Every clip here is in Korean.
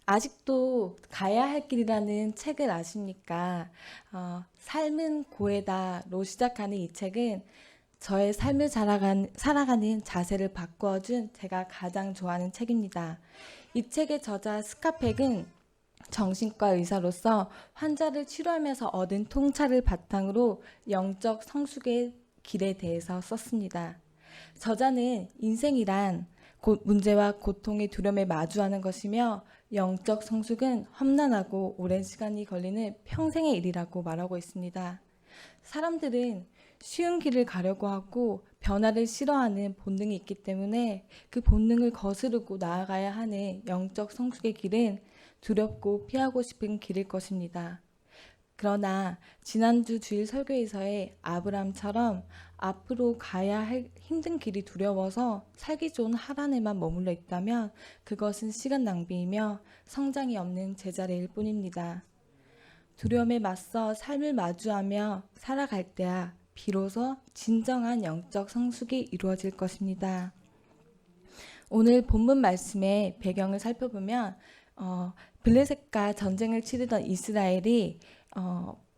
아직도 가야 할 길이라는 책을 아십니까? 삶은 고해다로 시작하는 이 책은 저의 삶을 살아가는 자세를 바꾸어준 제가 가장 좋아하는 책입니다. 이 책의 저자 스카펙은 정신과 의사로서 환자를 치료하면서 얻은 통찰을 바탕으로 영적 성숙의 길에 대해서 썼습니다. 저자는 인생이란 문제와 고통의 두려움에 마주하는 것이며 영적 성숙은 험난하고 오랜 시간이 걸리는 평생의 일이라고 말하고 있습니다. 사람들은 쉬운 길을 가려고 하고 변화를 싫어하는 본능이 있기 때문에 그 본능을 거스르고 나아가야 하는 영적 성숙의 길은 두렵고 피하고 싶은 길일 것입니다. 그러나 지난주 주일 설교에서의 아브람처럼 앞으로 가야 할 힘든 길이 두려워서 살기 좋은 하란에만 머물러 있다면 그것은 시간 낭비이며 성장이 없는 제자리일 뿐입니다. 두려움에 맞서 삶을 마주하며 살아갈 때야 비로소 진정한 영적 성숙이 이루어질 것입니다. 오늘 본문 말씀의 배경을 살펴보면 블레셋과 전쟁을 치르던 이스라엘이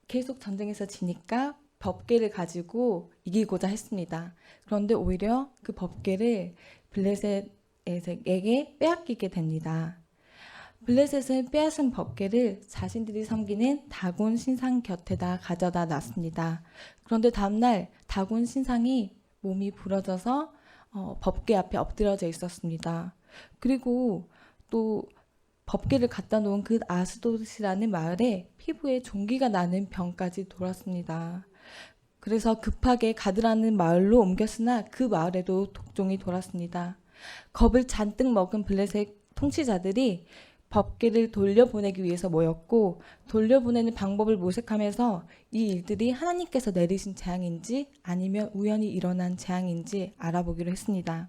계속 전쟁에서 지니까 법궤를 가지고 이기고자 했습니다. 그런데 오히려 그 법궤를 블레셋에게 빼앗기게 됩니다. 블레셋은 빼앗은 법궤를 자신들이 섬기는 다곤 신상 곁에다 가져다 놨습니다. 그런데 다음날 다곤 신상이 몸이 부러져서 법궤 앞에 엎드려져 있었습니다. 그리고 또 법궤를 갖다 놓은 그 아스돗이라는 마을에 피부에 종기가 나는 병까지 돌았습니다. 그래서 급하게 가드라는 마을로 옮겼으나 그 마을에도 독종이 돌았습니다. 겁을 잔뜩 먹은 블레셋 통치자들이 법궤를 돌려보내기 위해서 모였고 돌려보내는 방법을 모색하면서 이 일들이 하나님께서 내리신 재앙인지 아니면 우연히 일어난 재앙인지 알아보기로 했습니다.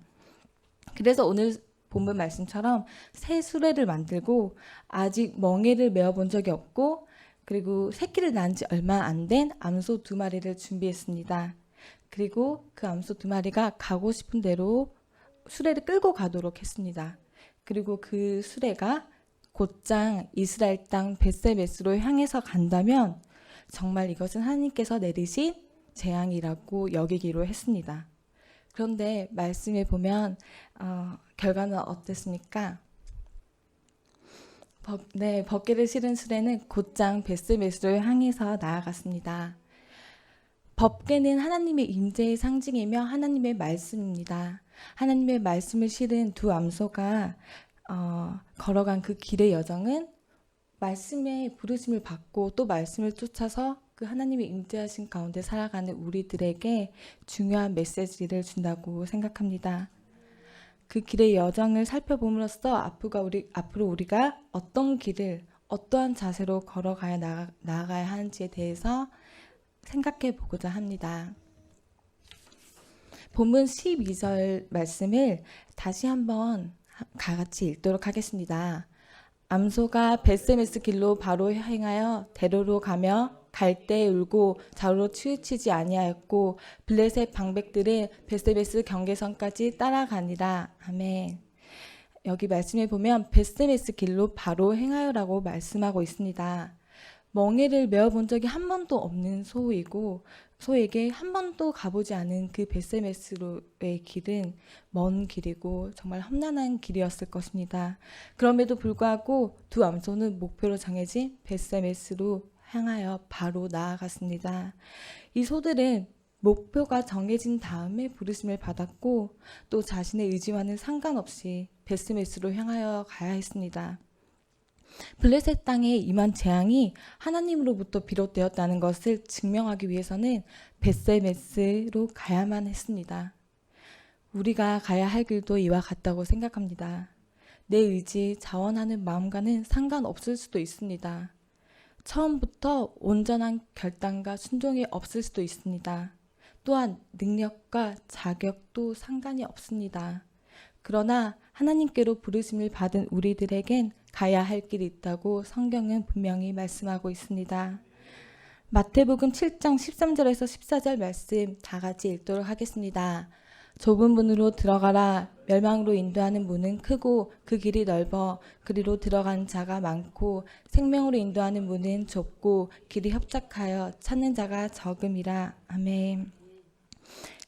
그래서 오늘 본문 말씀처럼 새 수레를 만들고 아직 멍에를 메어본 적이 없고 그리고 새끼를 낳은 지 얼마 안 된 암소 2마리를 준비했습니다. 그리고 그 암소 2마리가 가고 싶은 대로 수레를 끌고 가도록 했습니다. 그리고 그 수레가 곧장 이스라엘 땅 벳세메스로 향해서 간다면 정말 이것은 하나님께서 내리신 재앙이라고 여기기로 했습니다. 그런데 말씀에 보면 결과는 어땠습니까? 법궤를 실은 수레는 곧장 벳세메스로 향해서 나아갔습니다. 법궤는 하나님의 임재의 상징이며 하나님의 말씀입니다. 하나님의 말씀을 실은 두 암소가 걸어간 그 길의 여정은 말씀의 부르심을 받고 또 말씀을 쫓아서 그 하나님의 임재하신 가운데 살아가는 우리들에게 중요한 메시지를 준다고 생각합니다. 그 길의 여정을 살펴봄으로써 앞으로 우리가 어떤 길을 어떠한 자세로 걸어가야 나아가야 하는지에 대해서 생각해 보고자 합니다. 본문 12절 말씀을 다시 한번 같이 읽도록 하겠습니다. 암소가 벳세메스 길로 바로 행하여 대로로 가며 갈 때 울고 좌우로 치우치지 아니하였고 블레셋 방백들은 벳세메스 경계선까지 따라가니라. 아멘. 여기 말씀에 보면 벳세메스 길로 바로 행하여라고 말씀하고 있습니다. 멍에를 메어본 적이 한 번도 없는 소에게 한 번도 가보지 않은 그 벳세메스로의 길은 먼 길이고 정말 험난한 길이었을 것입니다. 그럼에도 불구하고 두 암소는 목표로 정해진 벳세메스로 향하여 바로 나아갔습니다. 이 소들은 목표가 정해진 다음에 부르심을 받았고 또 자신의 의지와는 상관없이 벳세메스로 향하여 가야 했습니다. 블레셋 땅에 임한 재앙이 하나님으로부터 비롯되었다는 것을 증명하기 위해서는 벳세메스로 가야만 했습니다. 우리가 가야 할 길도 이와 같다고 생각합니다. 내 의지, 자원하는 마음과는 상관없을 수도 있습니다. 처음부터 온전한 결단과 순종이 없을 수도 있습니다. 또한 능력과 자격도 상관이 없습니다. 그러나 하나님께로 부르심을 받은 우리들에겐 가야 할 길이 있다고 성경은 분명히 말씀하고 있습니다. 마태복음 7장 13절에서 14절 말씀 다 같이 읽도록 하겠습니다. 좁은 문으로 들어가라. 멸망으로 인도하는 문은 크고 그 길이 넓어 그리로 들어가는 자가 많고 생명으로 인도하는 문은 좁고 길이 협착하여 찾는 자가 적음이라. 아멘.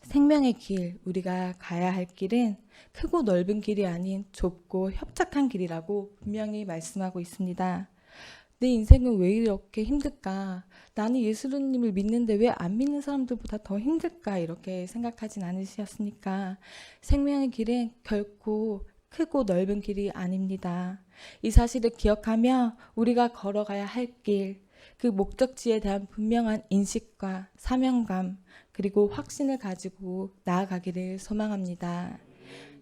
생명의 길, 우리가 가야 할 길은 크고 넓은 길이 아닌 좁고 협착한 길이라고 분명히 말씀하고 있습니다. 내 인생은 왜 이렇게 힘들까? 나는 예수님을 믿는데 왜 안 믿는 사람들보다 더 힘들까? 이렇게 생각하진 않으셨습니까? 생명의 길은 결코 크고 넓은 길이 아닙니다. 이 사실을 기억하며 우리가 걸어가야 할 길, 그 목적지에 대한 분명한 인식과 사명감, 그리고 확신을 가지고 나아가기를 소망합니다.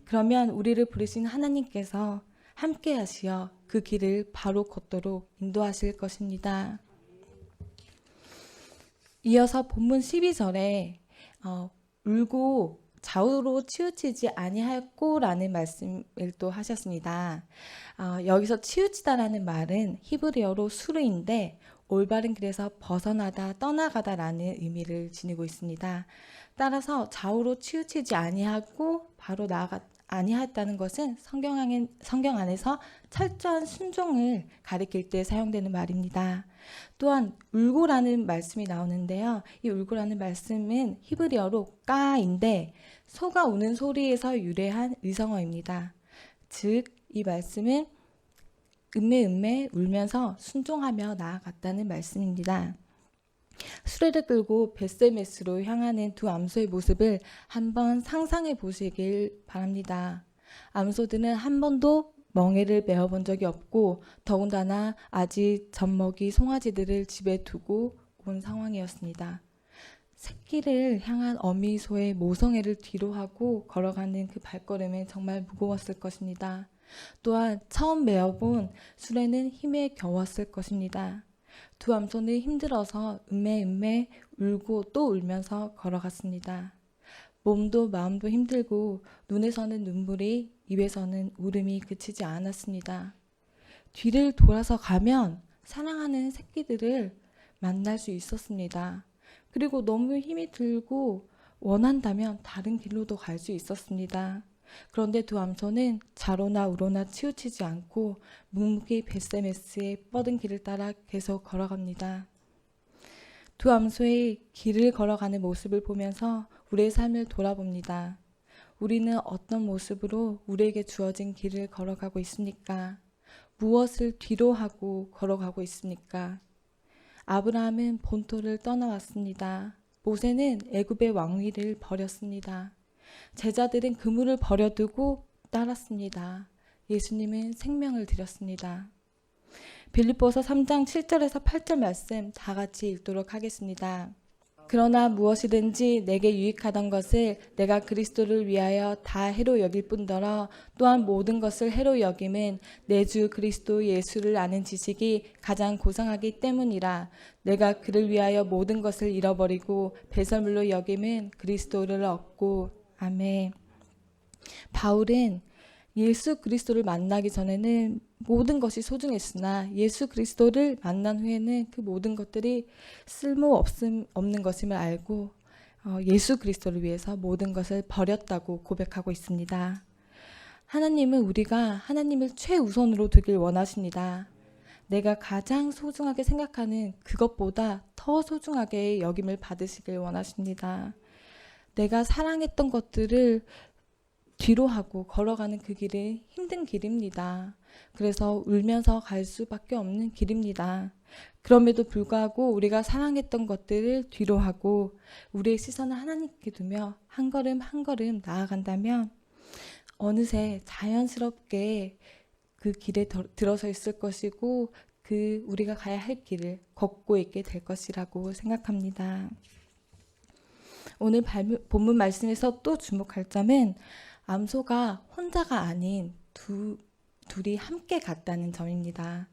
그러면 우리를 부르신 하나님께서 함께 하시어 그 길을 바로 걷도록 인도하실 것입니다. 이어서 본문 12절에 울고 좌우로 치우치지 아니하였고라는 말씀을 또 하셨습니다. 여기서 치우치다라는 말은 히브리어로 수르인데 올바른 길에서 벗어나다 떠나가다라는 의미를 지니고 있습니다. 따라서 좌우로 치우치지 아니하고 바로 나아가 아니하였다는 것은 성경 안에서 철저한 순종을 가리킬 때 사용되는 말입니다. 또한 울고라는 말씀이 나오는데요. 이 울고라는 말씀은 히브리어로 까인데 소가 우는 소리에서 유래한 의성어입니다. 즉, 이 말씀은 음매 울면서 순종하며 나아갔다는 말씀입니다. 수레를 끌고 벳세메스로 향하는 두 암소의 모습을 한번 상상해 보시길 바랍니다. 암소들은 한 번도 멍에를 메어본 적이 없고 더군다나 아직 젖먹이 송아지들을 집에 두고 온 상황이었습니다. 새끼를 향한 어미소의 모성애를 뒤로 하고 걸어가는 그 발걸음은 정말 무거웠을 것입니다. 또한 처음 메어본 수레는 힘에 겨웠을 것입니다. 두 암소는 힘들어서 음매 울고 또 울면서 걸어갔습니다. 몸도 마음도 힘들고 눈에서는 눈물이 입에서는 울음이 그치지 않았습니다. 뒤를 돌아서 가면 사랑하는 새끼들을 만날 수 있었습니다. 그리고 너무 힘이 들고 원한다면 다른 길로도 갈 수 있었습니다. 그런데 두 암소는 좌로나 우로나 치우치지 않고 묵묵히 벳세메스의 뻗은 길을 따라 계속 걸어갑니다. 두 암소의 길을 걸어가는 모습을 보면서 우리의 삶을 돌아봅니다. 우리는 어떤 모습으로 우리에게 주어진 길을 걸어가고 있습니까? 무엇을 뒤로 하고 걸어가고 있습니까? 아브라함은 본토를 떠나왔습니다. 모세는 애굽의 왕위를 버렸습니다. 제자들은 그물을 버려두고 따랐습니다. 예수님은 생명을 드렸습니다. 빌립보서 3장 7절에서 8절 말씀 다 같이 읽도록 하겠습니다. 그러나 무엇이든지 내게 유익하던 것을 내가 그리스도를 위하여 다 해로 여길 뿐더러 또한 모든 것을 해로 여김은 내 주 그리스도 예수를 아는 지식이 가장 고상하기 때문이라. 내가 그를 위하여 모든 것을 잃어버리고 배설물로 여김은 그리스도를 얻고. 아멘. 바울은 예수 그리스도를 만나기 전에는 모든 것이 소중했으나 예수 그리스도를 만난 후에는 그 모든 것들이 쓸모없는 것임을 알고 예수 그리스도를 위해서 모든 것을 버렸다고 고백하고 있습니다. 하나님은 우리가 하나님을 최우선으로 두길 원하십니다. 내가 가장 소중하게 생각하는 그것보다 더 소중하게 여김을 받으시길 원하십니다. 내가 사랑했던 것들을 뒤로 하고 걸어가는 그 길은 힘든 길입니다. 그래서 울면서 갈 수밖에 없는 길입니다. 그럼에도 불구하고 우리가 사랑했던 것들을 뒤로 하고 우리의 시선을 하나님께 두며 한 걸음 한 걸음 나아간다면 어느새 자연스럽게 그 길에 들어서 있을 것이고 그 우리가 가야 할 길을 걷고 있게 될 것이라고 생각합니다. 오늘 본문 말씀에서 또 주목할 점은 암소가 혼자가 아닌 둘이 함께 갔다는 점입니다.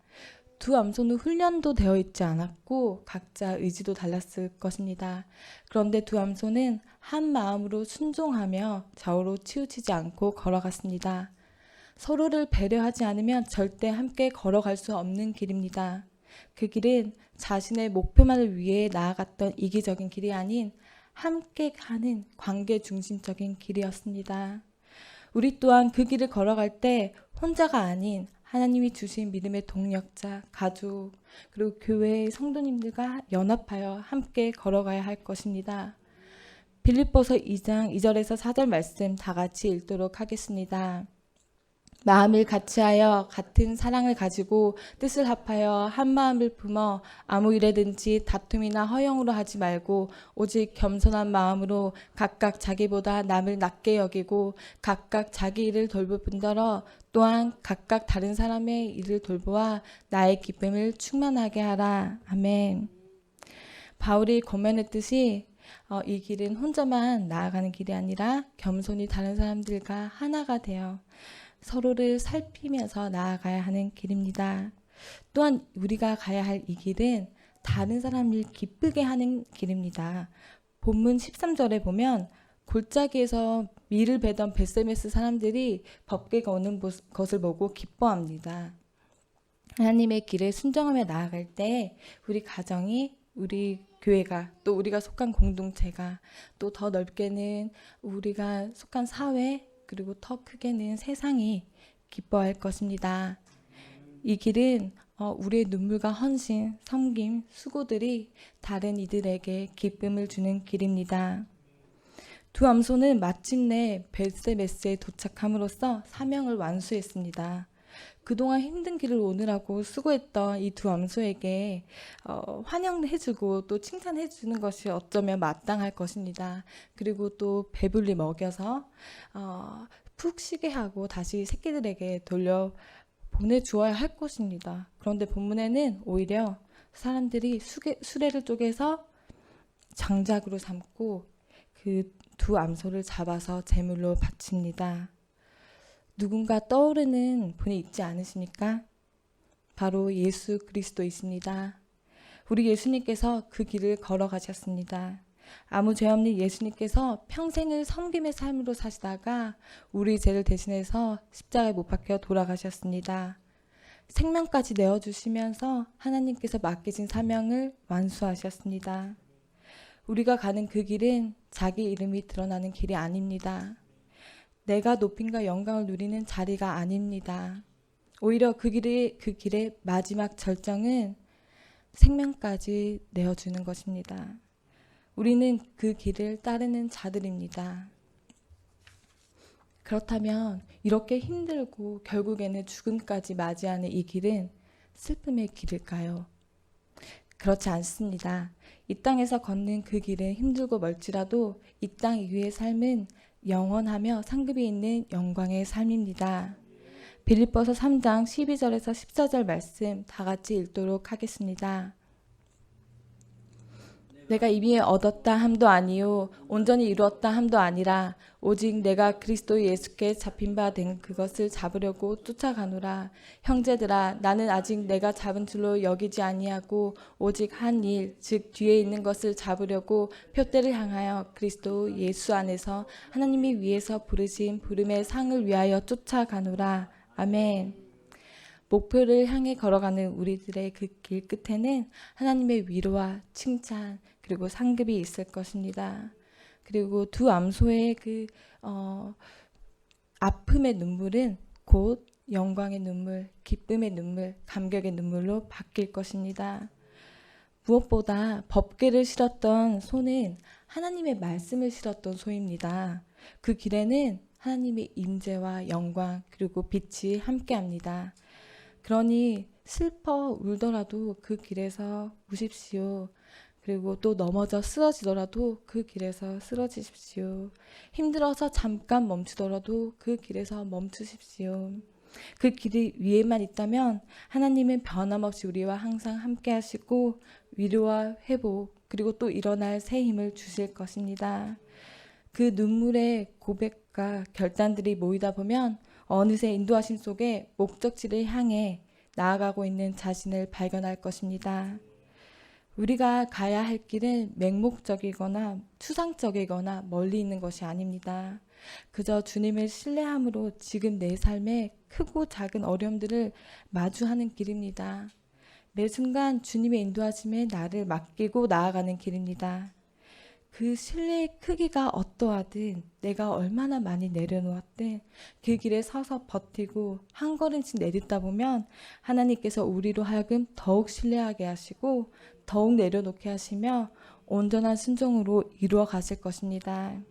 두 암소는 훈련도 되어 있지 않았고 각자 의지도 달랐을 것입니다. 그런데 두 암소는 한 마음으로 순종하며 좌우로 치우치지 않고 걸어갔습니다. 서로를 배려하지 않으면 절대 함께 걸어갈 수 없는 길입니다. 그 길은 자신의 목표만을 위해 나아갔던 이기적인 길이 아닌 함께 가는 관계 중심적인 길이었습니다. 우리 또한 그 길을 걸어갈 때 혼자가 아닌 하나님이 주신 믿음의 동력자, 가족, 그리고 교회의 성도님들과 연합하여 함께 걸어가야 할 것입니다. 빌립보서 2장 2절에서 4절 말씀 다 같이 읽도록 하겠습니다. 마음을 같이하여 같은 사랑을 가지고 뜻을 합하여 한 마음을 품어 아무 일에든지 다툼이나 허영으로 하지 말고 오직 겸손한 마음으로 각각 자기보다 남을 낮게 여기고 각각 자기 일을 돌볼 뿐더러 또한 각각 다른 사람의 일을 돌보아 나의 기쁨을 충만하게 하라. 아멘. 바울이 권면했듯이 이 길은 혼자만 나아가는 길이 아니라 겸손히 다른 사람들과 하나가 되어 서로를 살피면서 나아가야 하는 길입니다. 또한 우리가 가야 할 이 길은 다른 사람을 기쁘게 하는 길입니다. 본문 13절에 보면 골짜기에서 밀을 베던 벳세메스 사람들이 법궤가 오는 것을 보고 기뻐합니다. 하나님의 길에 순종하며 나아갈 때 우리 가정이, 우리 교회가, 또 우리가 속한 공동체가, 또 더 넓게는 우리가 속한 사회, 그리고 더 크게는 세상이 기뻐할 것입니다. 이 길은 우리의 눈물과 헌신, 섬김, 수고들이 다른 이들에게 기쁨을 주는 길입니다. 두 암소는 마침내 벳세메스에 도착함으로써 사명을 완수했습니다. 그동안 힘든 길을 오느라고 수고했던 이 두 암소에게 환영해주고 또 칭찬해주는 것이 어쩌면 마땅할 것입니다. 그리고 또 배불리 먹여서 푹 쉬게 하고 다시 새끼들에게 돌려 보내주어야 할 것입니다. 그런데 본문에는 오히려 사람들이 수레를 쪼개서 장작으로 삼고 그 두 암소를 잡아서 제물로 바칩니다. 누군가 떠오르는 분이 있지 않으십니까? 바로 예수 그리스도이십니다. 우리 예수님께서 그 길을 걸어가셨습니다. 아무 죄 없는 예수님께서 평생을 섬김의 삶으로 사시다가 우리 죄를 대신해서 십자가에 못 박혀 돌아가셨습니다. 생명까지 내어주시면서 하나님께서 맡기신 사명을 완수하셨습니다. 우리가 가는 그 길은 자기 이름이 드러나는 길이 아닙니다. 내가 높임과 영광을 누리는 자리가 아닙니다. 오히려 그 길의 마지막 절정은 생명까지 내어주는 것입니다. 우리는 그 길을 따르는 자들입니다. 그렇다면 이렇게 힘들고 결국에는 죽음까지 맞이하는 이 길은 슬픔의 길일까요? 그렇지 않습니다. 이 땅에서 걷는 그 길은 힘들고 멀지라도 이 땅 이후의 삶은 영원하며 상급이 있는 영광의 삶입니다. 빌립보서 3장 12절에서 14절 말씀 다 같이 읽도록 하겠습니다. 내가 이미 얻었다 함도 아니요 온전히 이루었다 함도 아니라 오직 내가 그리스도 예수께 잡힌 바 된 그것을 잡으려고 쫓아가노라. 형제들아 나는 아직 내가 잡은 줄로 여기지 아니하고 오직 한 일 즉 뒤에 있는 것을 잡으려고 표대를 향하여 그리스도 예수 안에서 하나님이 위에서 부르신 부름의 상을 위하여 쫓아가노라. 아멘. 목표를 향해 걸어가는 우리들의 그 길 끝에는 하나님의 위로와 칭찬 그리고 상급이 있을 것입니다. 그리고 두 암소의 그 아픔의 눈물은 곧 영광의 눈물, 기쁨의 눈물, 감격의 눈물로 바뀔 것입니다. 무엇보다 법궤를 실었던 소는 하나님의 말씀을 실었던 소입니다. 그 길에는 하나님의 임재와 영광 그리고 빛이 함께합니다. 그러니 슬퍼 울더라도 그 길에서 우십시오. 그리고 또 넘어져 쓰러지더라도 그 길에서 쓰러지십시오. 힘들어서 잠깐 멈추더라도 그 길에서 멈추십시오. 그 길이 위에만 있다면 하나님은 변함없이 우리와 항상 함께 하시고 위로와 회복 그리고 또 일어날 새 힘을 주실 것입니다. 그 눈물의 고백과 결단들이 모이다 보면 어느새 인도하심 속에 목적지를 향해 나아가고 있는 자신을 발견할 것입니다. 우리가 가야 할 길은 맹목적이거나 추상적이거나 멀리 있는 것이 아닙니다. 그저 주님을 신뢰함으로 지금 내 삶에 크고 작은 어려움들을 마주하는 길입니다. 매 순간 주님의 인도하심에 나를 맡기고 나아가는 길입니다. 그 신뢰의 크기가 어떠하든 내가 얼마나 많이 내려놓았든 그 길에 서서 버티고 한 걸음씩 내딛다 보면 하나님께서 우리로 하여금 더욱 신뢰하게 하시고 더욱 내려놓게 하시며 온전한 순종으로 이루어 가실 것입니다.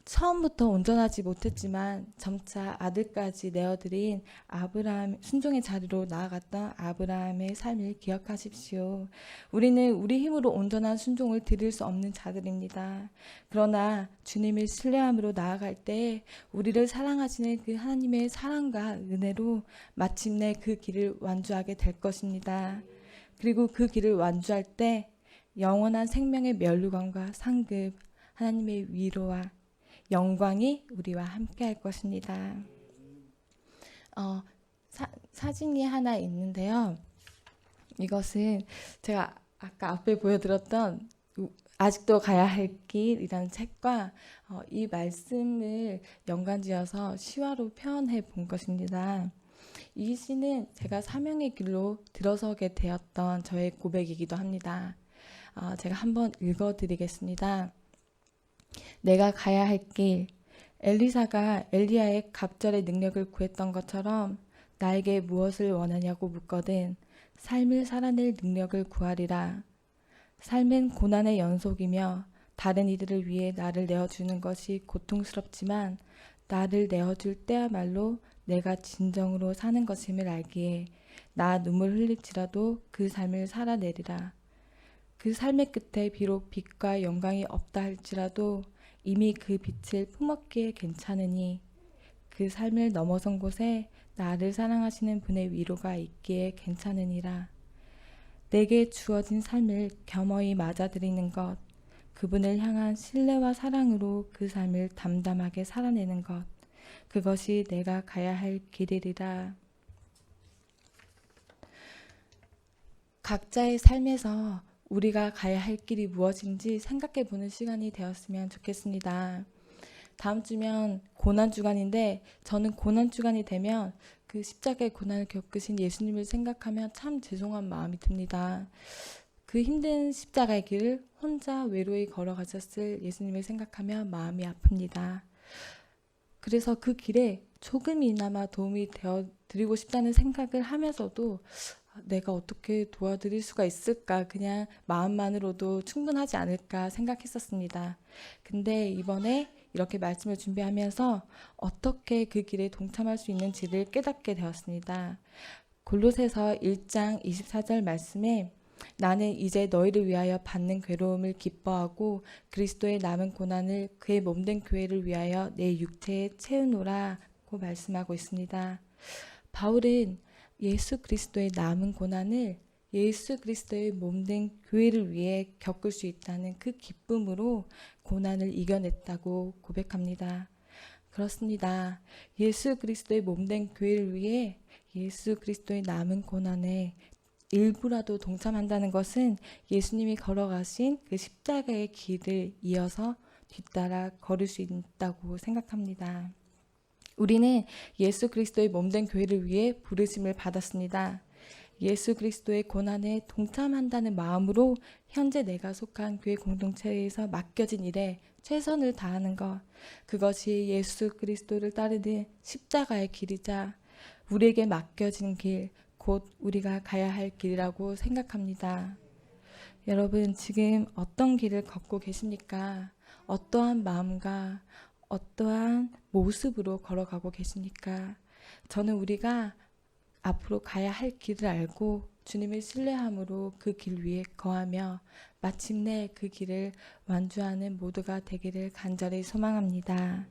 처음부터 온전하지 못했지만 점차 아들까지 내어드린 아브라함 순종의 자리로 나아갔던 아브라함의 삶을 기억하십시오. 우리는 우리 힘으로 온전한 순종을 드릴 수 없는 자들입니다. 그러나 주님을 신뢰함으로 나아갈 때 우리를 사랑하시는 그 하나님의 사랑과 은혜로 마침내 그 길을 완주하게 될 것입니다. 그리고 그 길을 완주할 때 영원한 생명의 면류관과 상급, 하나님의 위로와 영광이 우리와 함께 할 것입니다. 사진이 하나 있는데요. 이것은 제가 아까 앞에 보여드렸던 아직도 가야 할 길이라는 책과 이 말씀을 연관지어서 시화로 표현해 본 것입니다. 이 시는 제가 사명의 길로 들어서게 되었던 저의 고백이기도 합니다. 제가 한번 읽어드리겠습니다. 내가 가야 할 길. 엘리사가 엘리야의 갑절의 능력을 구했던 것처럼 나에게 무엇을 원하냐고 묻거든 삶을 살아낼 능력을 구하리라. 삶은 고난의 연속이며 다른 이들을 위해 나를 내어주는 것이 고통스럽지만 나를 내어줄 때야말로 내가 진정으로 사는 것임을 알기에 나 눈물 흘릴지라도 그 삶을 살아내리라. 그 삶의 끝에 비록 빛과 영광이 없다 할지라도 이미 그 빛을 품었기에 괜찮으니 그 삶을 넘어선 곳에 나를 사랑하시는 분의 위로가 있기에 괜찮으니라. 내게 주어진 삶을 겸허히 맞아들이는 것, 그분을 향한 신뢰와 사랑으로 그 삶을 담담하게 살아내는 것, 그것이 내가 가야 할 길이리라. 각자의 삶에서 우리가 가야 할 길이 무엇인지 생각해 보는 시간이 되었으면 좋겠습니다. 다음 주면 고난주간인데 저는 고난주간이 되면 그 십자가의 고난을 겪으신 예수님을 생각하면 참 죄송한 마음이 듭니다. 그 힘든 십자가의 길을 혼자 외로이 걸어가셨을 예수님을 생각하면 마음이 아픕니다. 그래서 그 길에 조금이나마 도움이 되어 드리고 싶다는 생각을 하면서도 내가 어떻게 도와드릴 수가 있을까, 그냥 마음만으로도 충분하지 않을까 생각했었습니다. 근데 이번에 이렇게 말씀을 준비하면서 어떻게 그 길에 동참할 수 있는지를 깨닫게 되었습니다. 골로새서 1장 24절 말씀에 나는 이제 너희를 위하여 받는 괴로움을 기뻐하고 그리스도의 남은 고난을 그의 몸된 교회를 위하여 내 육체에 채우노라고 말씀하고 있습니다. 바울은 예수 그리스도의 남은 고난을 예수 그리스도의 몸된 교회를 위해 겪을 수 있다는 그 기쁨으로 고난을 이겨냈다고 고백합니다. 그렇습니다. 예수 그리스도의 몸된 교회를 위해 예수 그리스도의 남은 고난에 일부라도 동참한다는 것은 예수님이 걸어가신 그 십자가의 길을 이어서 뒤따라 걸을 수 있다고 생각합니다. 우리는 예수 그리스도의 몸된 교회를 위해 부르심을 받았습니다. 예수 그리스도의 고난에 동참한다는 마음으로 현재 내가 속한 교회 공동체에서 맡겨진 일에 최선을 다하는 것, 그것이 예수 그리스도를 따르는 십자가의 길이자 우리에게 맡겨진 길, 곧 우리가 가야 할 길이라고 생각합니다. 여러분, 지금 어떤 길을 걷고 계십니까? 어떠한 마음과 어떠한 모습으로 걸어가고 계십니까? 저는 우리가 앞으로 가야 할 길을 알고 주님을 신뢰함으로 그 길 위에 거하며 마침내 그 길을 완주하는 모두가 되기를 간절히 소망합니다.